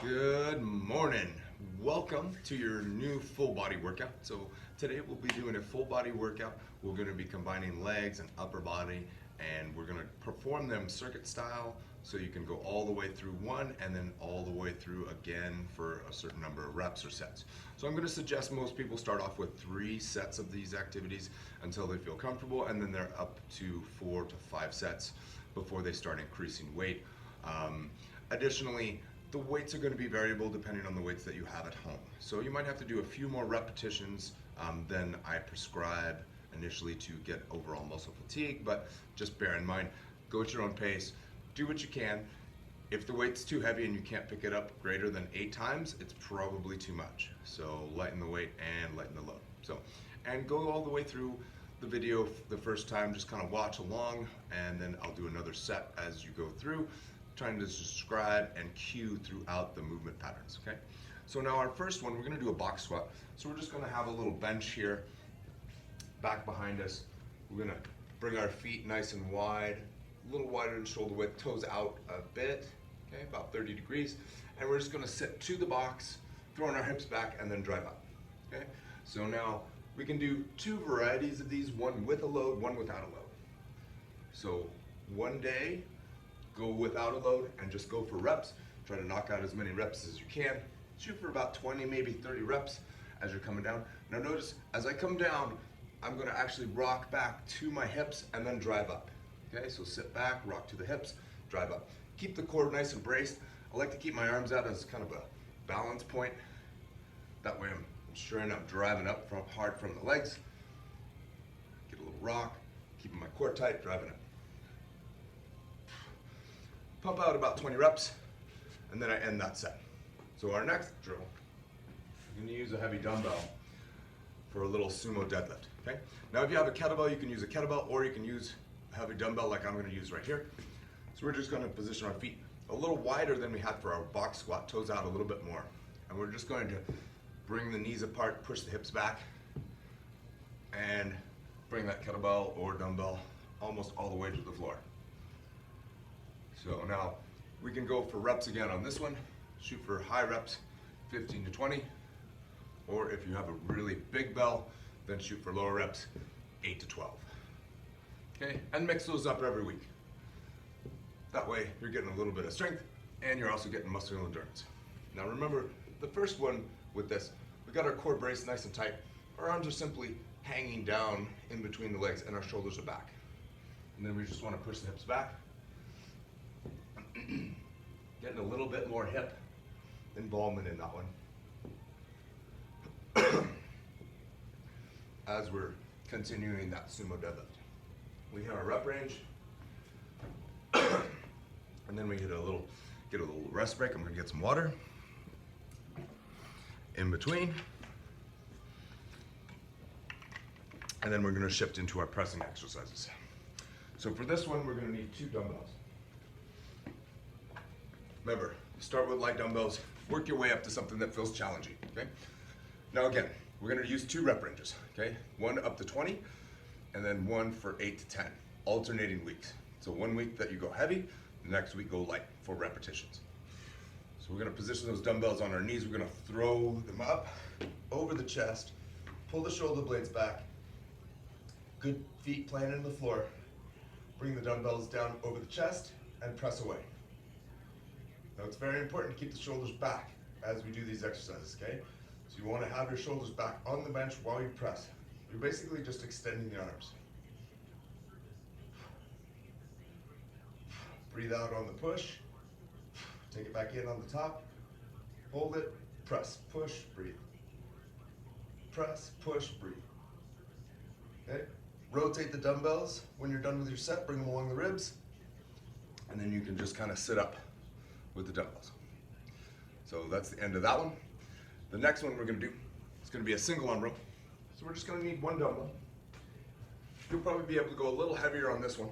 Good morning. Welcome to your new full body workout. So today we'll be doing a full body workout. We're going to be combining legs and upper body, and we're going to perform them circuit style, so you can go all the way through one and then all the way through again for a certain number of reps or sets. So I'm going to suggest most people start off with 3 sets of these activities until they feel comfortable, and then they're up to 4 to 5 sets before they start increasing weight. Additionally, the weights are going to be variable depending on the weights that you have at home. So you might have to do a few more repetitions than I prescribe initially to get overall muscle fatigue, but just bear in mind, go at your own pace, do what you can. If the weight's too heavy and you can't pick it up greater than 8 times, it's probably too much. So lighten the weight and lighten the load. And go all the way through the video the first time, just kind of watch along, and then I'll do another set as you go through, trying to describe and cue throughout the movement patterns, okay? So now our first one, we're gonna do a box squat. So we're just gonna have a little bench here, back behind us. We're gonna bring our feet nice and wide, a little wider than shoulder width, toes out a bit, okay, about 30 degrees. And we're just gonna sit to the box, throwing our hips back and then drive up, okay? So now we can do 2 varieties of these, one with a load, one without a load. So one day, go without a load and just go for reps. Try to knock out as many reps as you can. Shoot for about 20, maybe 30 reps as you're coming down. Now notice, as I come down, I'm gonna actually rock back to my hips and then drive up. Okay, so sit back, rock to the hips, drive up. Keep the core nice and braced. I like to keep my arms out as kind of a balance point. That way I'm ensuring I'm driving up hard from the legs. Get a little rock, keeping my core tight, driving up. Pump out about 20 reps, and then I end that set. So our next drill, I'm gonna use a heavy dumbbell for a little sumo deadlift, okay? Now if you have a kettlebell, you can use a kettlebell, or you can use a heavy dumbbell like I'm gonna use right here. So we're just gonna position our feet a little wider than we had for our box squat, toes out a little bit more. And we're just going to bring the knees apart, push the hips back, and bring that kettlebell or dumbbell almost all the way to the floor. So now we can go for reps again on this one. Shoot for high reps, 15 to 20. Or if you have a really big bell, then shoot for lower reps, 8 to 12. Okay, and mix those up every week. That way you're getting a little bit of strength and you're also getting muscular endurance. Now remember, the first one with this, we got our core braced nice and tight. Our arms are simply hanging down in between the legs and our shoulders are back. And then we just want to push the hips back. Getting a little bit more hip involvement in that one. As we're continuing that sumo deadlift. We hit our rep range. And then we get a little rest break. I'm gonna get some water in between. And then we're gonna shift into our pressing exercises. So for this one, we're gonna need 2 dumbbells. Remember, start with light dumbbells, work your way up to something that feels challenging, okay? Now again, we're gonna use 2 rep ranges, okay? One up to 20, and then one for 8 to 10, alternating weeks. So one week that you go heavy, the next week go light, for repetitions. So we're gonna position those dumbbells on our knees, we're gonna throw them up over the chest, pull the shoulder blades back, good feet planted in the floor, bring the dumbbells down over the chest, and press away. Now it's very important to keep the shoulders back as we do these exercises, okay? So you want to have your shoulders back on the bench while you press. You're basically just extending the arms. Breathe out on the push. Take it back in on the top. Hold it, press, push, breathe. Press, push, breathe. Okay? Rotate the dumbbells. When you're done with your set, bring them along the ribs. And then you can just kind of sit up with the dumbbells. So that's the end of that one. The next one we're gonna do, it's gonna be a single arm row. So we're just gonna need 1 dumbbell. You'll probably be able to go a little heavier on this one.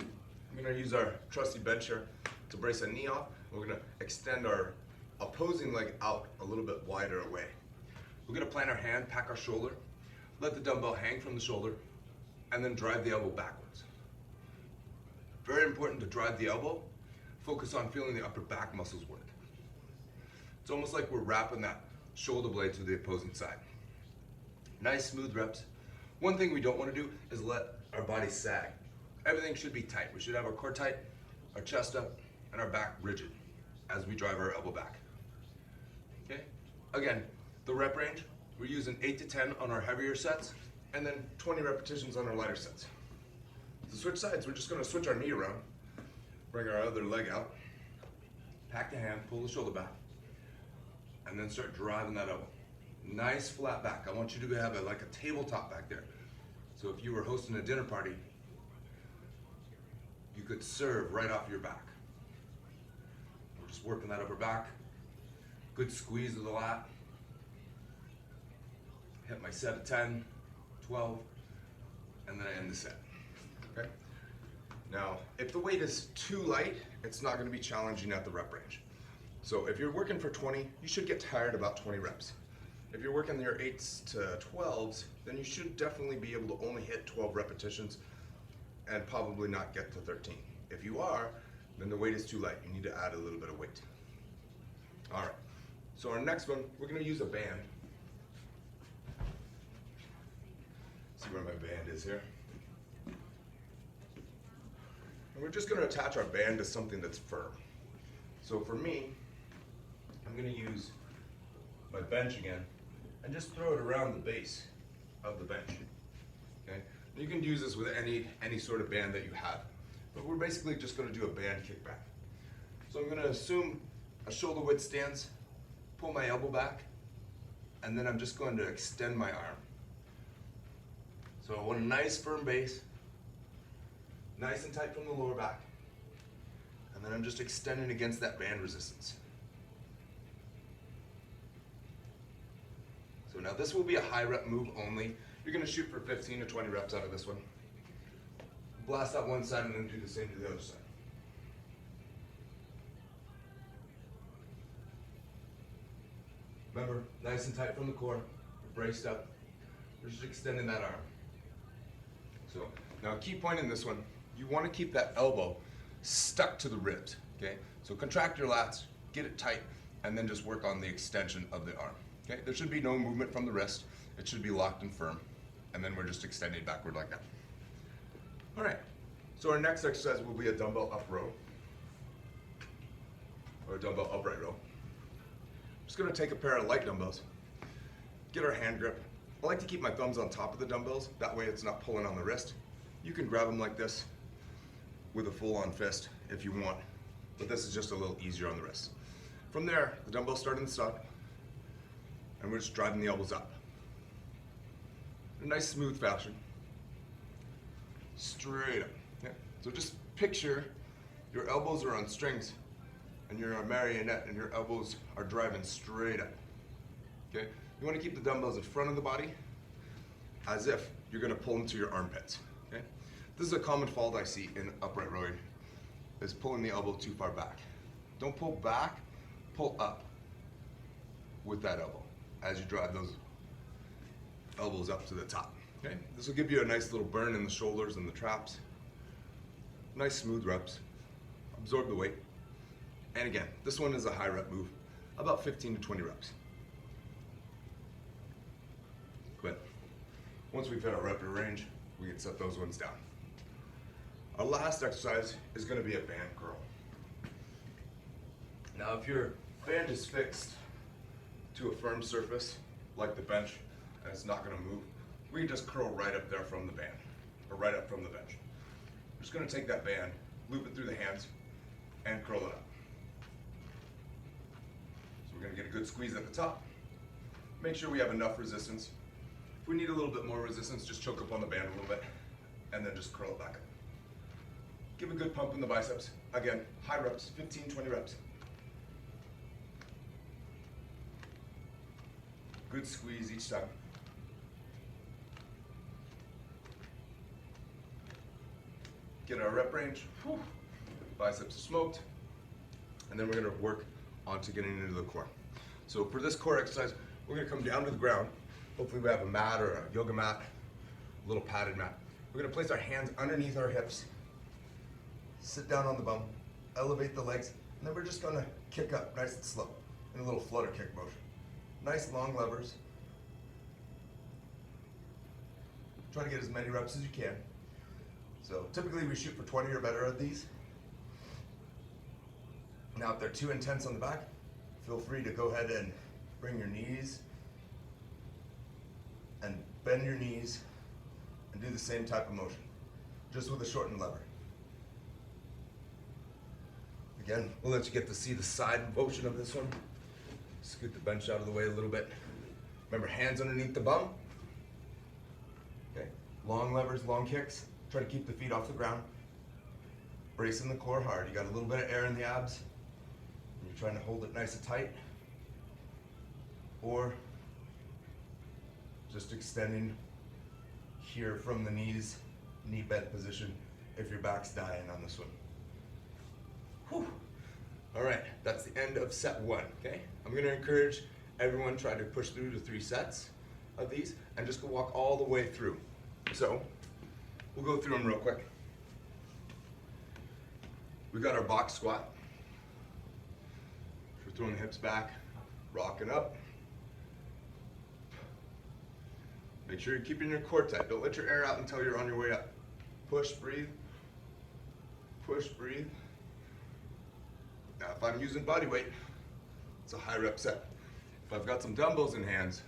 I'm gonna use our trusty bench here to brace a knee off. We're gonna extend our opposing leg out a little bit wider away. We're gonna plant our hand, pack our shoulder, let the dumbbell hang from the shoulder, and then drive the elbow backwards. Very important to drive the elbow. Focus on feeling the upper back muscles work. It's almost like we're wrapping that shoulder blade to the opposing side. Nice smooth reps. One thing we don't want to do is let our body sag. Everything should be tight. We should have our core tight, our chest up, and our back rigid as we drive our elbow back. Okay? Again, the rep range, we're using 8 to 10 on our heavier sets, and then 20 repetitions on our lighter sets. To switch sides, we're just going to switch our knee around, bring our other leg out, pack the hand, pull the shoulder back, and then start driving that elbow. Nice flat back. I want you to have like a tabletop back there. So if you were hosting a dinner party, you could serve right off your back. We're just working that upper back. Good squeeze of the lat. Hit my set of 10, 12, and then I end the set. Okay? Now, if the weight is too light, it's not going to be challenging at the rep range. So if you're working for 20, you should get tired about 20 reps. If you're working your 8s to 12s, then you should definitely be able to only hit 12 repetitions and probably not get to 13. If you are, then the weight is too light. You need to add a little bit of weight. All right, so our next one, we're gonna use a band. See where my band is here. And we're just gonna attach our band to something that's firm. So for me, I'm gonna use my bench again and just throw it around the base of the bench. Okay? You can use this with any sort of band that you have, but we're basically just going to do a band kickback. So I'm going to assume a shoulder width stance, pull my elbow back, and then I'm just going to extend my arm. So I want a nice firm base, nice and tight from the lower back, and then I'm just extending against that band resistance. So now this will be a high rep move only. You're gonna shoot for 15 to 20 reps out of this one. Blast out one side and then do the same to the other side. Remember, nice and tight from the core, braced up. We're just extending that arm. So now a key point in this one, you wanna keep that elbow stuck to the ribs, okay? So contract your lats, get it tight, and then just work on the extension of the arm. Okay, there should be no movement from the wrist. It should be locked and firm. And then we're just extending backward like that. All right, so our next exercise will be a dumbbell up row, or a dumbbell upright row. Just gonna take a pair of light dumbbells, get our hand grip. I like to keep my thumbs on top of the dumbbells, that way it's not pulling on the wrist. You can grab them like this with a full-on fist if you want, but this is just a little easier on the wrist. From there, the dumbbells start in the stop, and we're just driving the elbows up. In a nice smooth fashion. Straight up. Yeah. So just picture your elbows are on strings and you're a marionette and your elbows are driving straight up. Okay? You want to keep the dumbbells in front of the body as if you're going to pull them to your armpits. Okay? This is a common fault I see in upright rowing, is pulling the elbow too far back. Don't pull back, pull up with that elbow as you drive those elbows up to the top. Okay? This will give you a nice little burn in the shoulders and the traps. Nice smooth reps. Absorb the weight. And again, this one is a high rep move, about 15 to 20 reps. But once we've hit our rep range, we can set those ones down. Our last exercise is going to be a band curl. Now if your band is fixed to a firm surface, like the bench, and it's not going to move, we can just curl right up there from the band, or right up from the bench. We're just going to take that band, loop it through the hands, and curl it up. So we're going to get a good squeeze at the top. Make sure we have enough resistance. If we need a little bit more resistance, just choke up on the band a little bit, and then just curl it back up. Give a good pump in the biceps. Again, high reps, 15, 20 reps. Good squeeze each time. Get our rep range. Whew. Biceps are smoked. And then we're going to work on to getting into the core. So for this core exercise, we're going to come down to the ground. Hopefully we have a mat or a yoga mat, a little padded mat. We're going to place our hands underneath our hips. Sit down on the bum, elevate the legs, and then we're just going to kick up nice and slow. in a little flutter kick motion. Nice long levers. Try to get as many reps as you can. So typically we shoot for 20 or better of these. Now if they're too intense on the back, feel free to go ahead and bring your knees and bend your knees and do the same type of motion, just with a shortened lever. Again, we'll let you get to see the side motion of this one. Scoot the bench out of the way a little bit. Remember, hands underneath the bum. Okay, long levers, long kicks. Try to keep the feet off the ground. Bracing the core hard. You got a little bit of air in the abs. You're trying to hold it nice and tight. Or just extending here from the knees, knee bent position if your back's dying on this one. Whew. All right, that's the end of set one, okay? I'm gonna encourage everyone try to push through to 3 sets of these and just go walk all the way through. So, we'll go through them real quick. We got our box squat. We're throwing the hips back, rocking up. Make sure you're keeping your core tight. Don't let your air out until you're on your way up. Push, breathe. Push, breathe. Now, if I'm using body weight, it's a high rep set. If I've got some dumbbells in hands,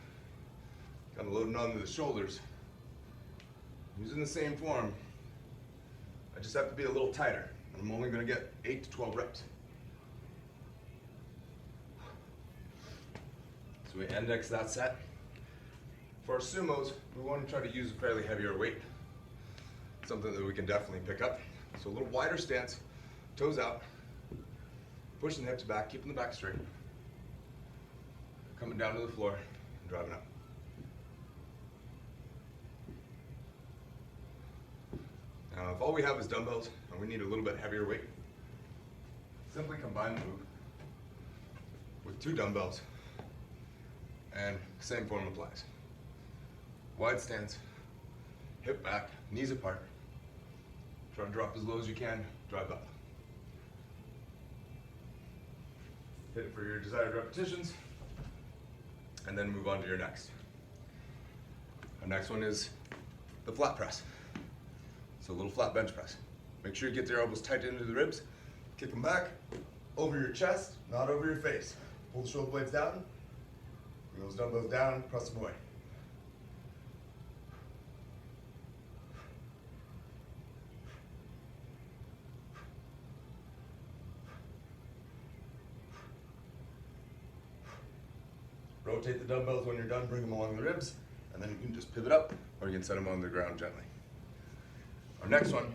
kind of loading onto the shoulders, using the same form, I just have to be a little tighter. I'm only going to get 8 to 12 reps. So we index that set. For our sumos, we want to try to use a fairly heavier weight, something that we can definitely pick up. So a little wider stance, toes out, pushing the hips back, keeping the back straight, coming down to the floor and driving up. Now, if all we have is dumbbells and we need a little bit heavier weight, simply combine the move with 2 dumbbells and same form applies. Wide stance, hip back, knees apart. Try to drop as low as you can, drive up. Hit it for your desired repetitions, and then move on to your next. Our next one is the flat press. So a little flat bench press. Make sure you get your elbows tight into the ribs, kick them back, over your chest, not over your face. Pull the shoulder blades down, bring those dumbbells down, press them away. Rotate the dumbbells when you're done, bring them along the ribs, and then you can just pivot up, or you can set them on the ground gently. Our next one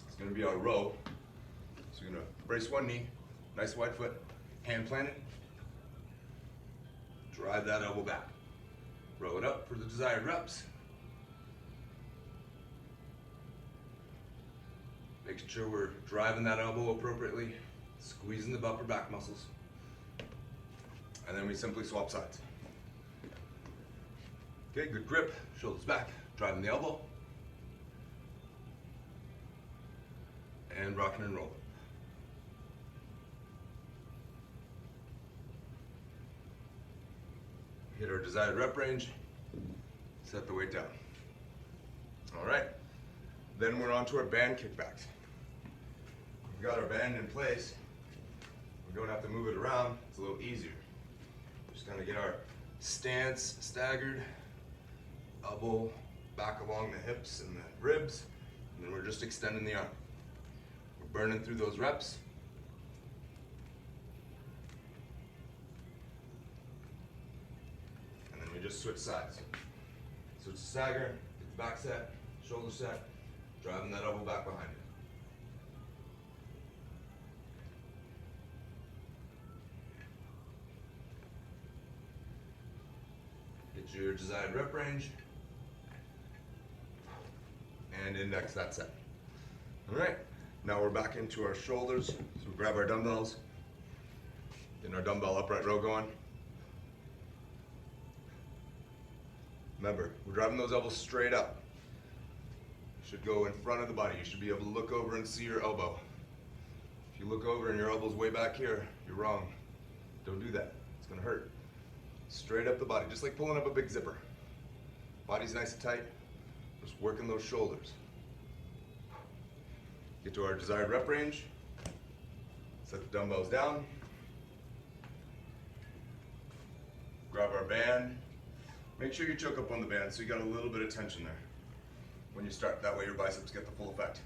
is going to be our row. So you're going to brace one knee, nice wide foot, hand planted, drive that elbow back. Row it up for the desired reps. Making sure we're driving that elbow appropriately, squeezing the upper back muscles. And then we simply swap sides. Okay, good grip, shoulders back, driving the elbow. And rocking and rolling. Hit our desired rep range, set the weight down. All right, then we're on to our band kickbacks. We've got our band in place. We don't have to move it around, it's a little easier. Just kind of get our stance staggered, elbow back along the hips and the ribs, and then we're just extending the arm. We're burning through those reps. And then we just switch sides. Switch the stagger, get the back set, shoulder set, driving that elbow back behind it. Get your desired rep range and index that set. All right, now we're back into our shoulders. So we grab our dumbbells, getting our dumbbell upright row going. Remember, we're driving those elbows straight up. You should go in front of the body. You should be able to look over and see your elbow. If you look look over and your elbow's way back here, you're wrong. Don't do that. It's gonna hurt. Straight up the body, just like pulling up a big zipper. Body's nice and tight. Just working those shoulders. Get to our desired rep range. Set the dumbbells down. Grab our band. Make sure you choke up on the band so you got a little bit of tension there when you start. That way your biceps get the full effect.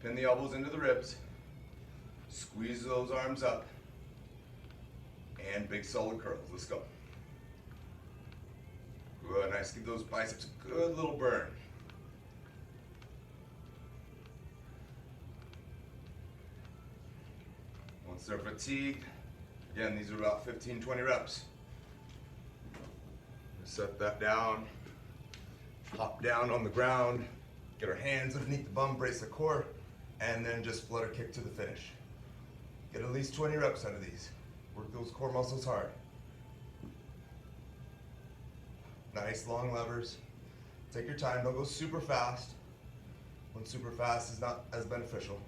Pin the elbows into the ribs. Squeeze those arms up. And big solid curls. Let's go. Good, nice. Give those biceps a good little burn. Once they're fatigued, again, these are about 15, 20 reps. Set that down, hop down on the ground, get our hands underneath the bum, brace the core, and then just flutter kick to the finish. Get at least 20 reps out of these. Work those core muscles hard. Nice long levers. Take your time, don't go super fast. When super fast is not as beneficial.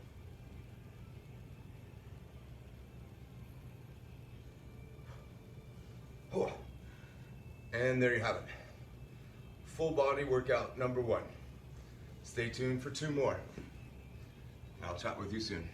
And there you have it. Full body workout number 1. Stay tuned for 2 more. I'll chat with you soon.